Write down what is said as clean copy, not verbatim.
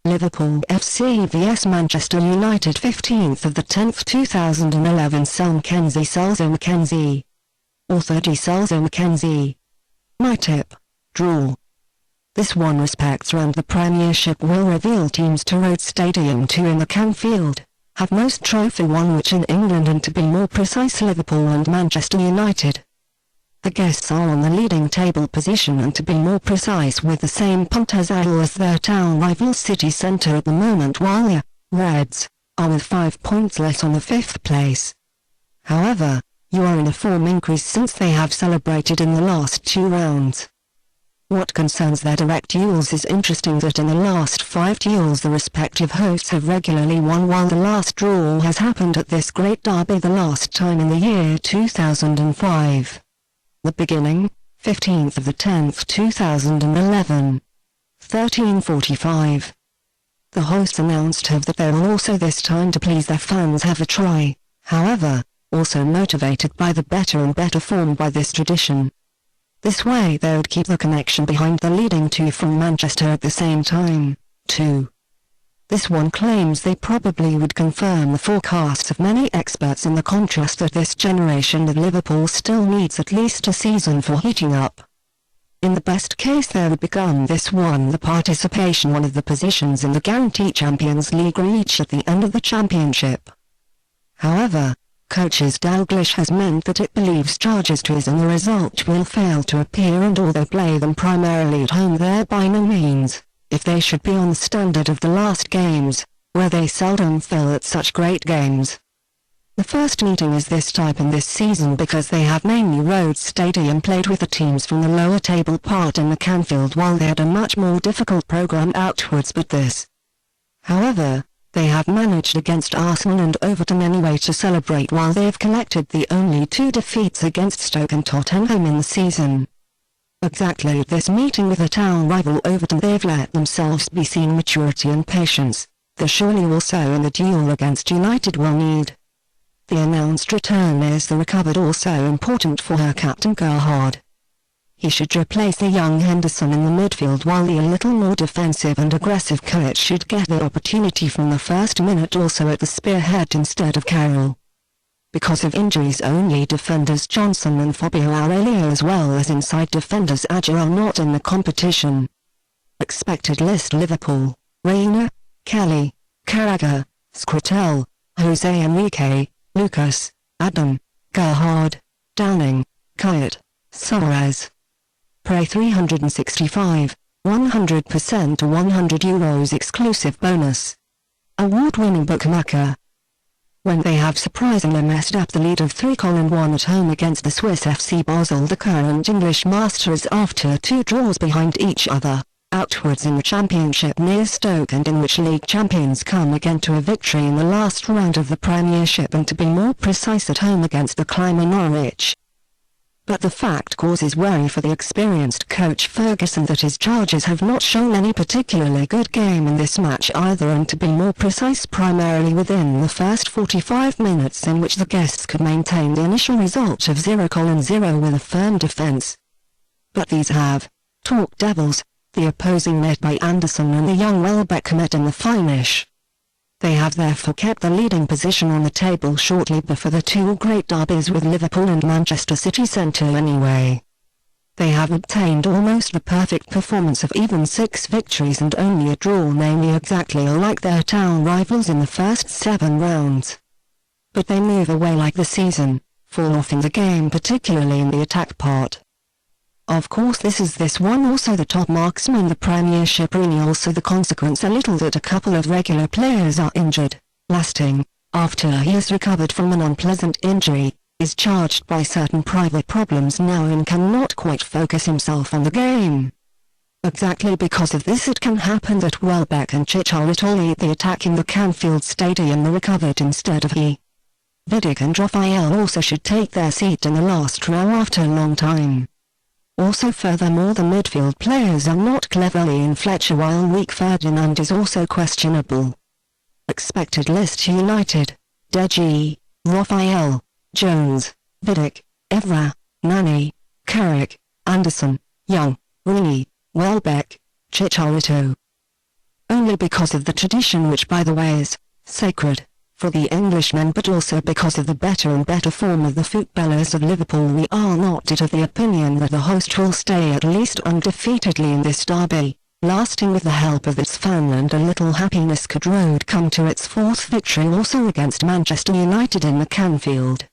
Liverpool FC vs Manchester United 15th of the 10th 2011 SelMcKenzie Selzer-McKenzie. Author D.Selzer-McKenzie. My tip: draw. This one respects round the Premiership will reveal teams to Road Stadium 2 in the Canfield, have most trophy won which in England and to be more precise Liverpool and Manchester United. The guests are on the leading table position and to be more precise with the same Punktezahl as their town rival City Centre at the moment while the Reds are with 5 points less on the 5th place. However, you are in a form increase since they have celebrated in the last 2 rounds. What concerns their direct duels is interesting that in the last 5 duels the respective hosts have regularly won while the last draw has happened at this great derby the last time in the year 2005. The beginning, 15th of the 10th 2011. 13:45. The hosts announced that they will also this time to please their fans have a try, however, also motivated by the better and better form by this tradition. This way they would keep the connection behind the leading 2 from Manchester at the same time, too. This one claims they probably would confirm the forecasts of many experts in the contrast that this generation of Liverpool still needs at least a season for heating up. In the best case there would become this one the participation one of the positions in the guaranteed Champions League reach at the end of the championship. However, coaches Dalglish has meant that it believes charges to his and the result will fail to appear and although play them primarily at home there by no means, if they should be on the standard of the last games, where they seldom fill at such great games. The first meeting is this type in this season because they have mainly Road Stadium played with the teams from the lower table part in the Canfield while they had a much more difficult programme outwards but this. However, they have managed against Arsenal and Everton anyway to celebrate while they've collected the only 2 defeats against Stoke and Tottenham in the season. Exactly at this meeting with the town rival Everton they've let themselves be seen maturity and patience, the surely also in the duel against United will need. The announced return is the recovered also important for her captain Gerhard. He should replace the young Henderson in the midfield while the a little more defensive and aggressive Coach should get the opportunity from the first minute also at the spearhead instead of Carroll. Because of injuries only defenders Johnson and Fabio Aurelio as well as inside defenders Adja are not in the competition. Expected list: Liverpool, Reina, Kelly, Carragher, Skrtel, Jose Enrique, Lucas, Adam, Gerhard, Downing, Kuyt, Suarez. Prey 365, 100% to €100 exclusive bonus. Award-winning bookmaker. When they have surprisingly messed up the lead of 3-1 at home against the Swiss FC Basel the current English masters after 2 draws behind each other, outwards in the Championship near Stoke and in which league champions come again to a victory in the last round of the Premiership and to be more precise at home against the climber Norwich. But the fact causes worry for the experienced coach Ferguson that his charges have not shown any particularly good game in this match either and to be more precise primarily within the first 45 minutes in which the guests could maintain the initial result of 0-0 with a firm defence. But these have talk devils, the opposing net by Anderson and the young Welbeck met in the finish. They have therefore kept the leading position on the table shortly before the 2 great derbies with Liverpool and Manchester City Centre anyway. They have obtained almost the perfect performance of even 6 victories and only a draw namely exactly like their town rivals in the first 7 rounds. But they move away like the season, fall off in the game particularly in the attack part. Of course this one also the top marksman the Premiership really also the consequence a little that a couple of regular players are injured, lasting, after he has recovered from an unpleasant injury, is charged by certain private problems now and cannot quite focus himself on the game. Exactly because of this it can happen that Welbeck and Chicharito lead the attack in the Canfield Stadium the recovered instead of he. Vidic and Raphael also should take their seat in the last row after a long time. Also furthermore the midfield players are not cleverly in Fletcher while weak Ferdinand is also questionable. Expected list: United, Deji, Raphael, Jones, Vidic, Evra, Nani, Carrick, Anderson, Young, Rooney, Welbeck, Chicharito. only because of the tradition, which by the way is sacred for the Englishmen, but also because of the better and better form of the footballers of Liverpool. We are not of the opinion that the host will stay at least undefeatedly in this derby, lasting with the help of its fan, and a little happiness could road come to its fourth victory also against Manchester United in the Canfield.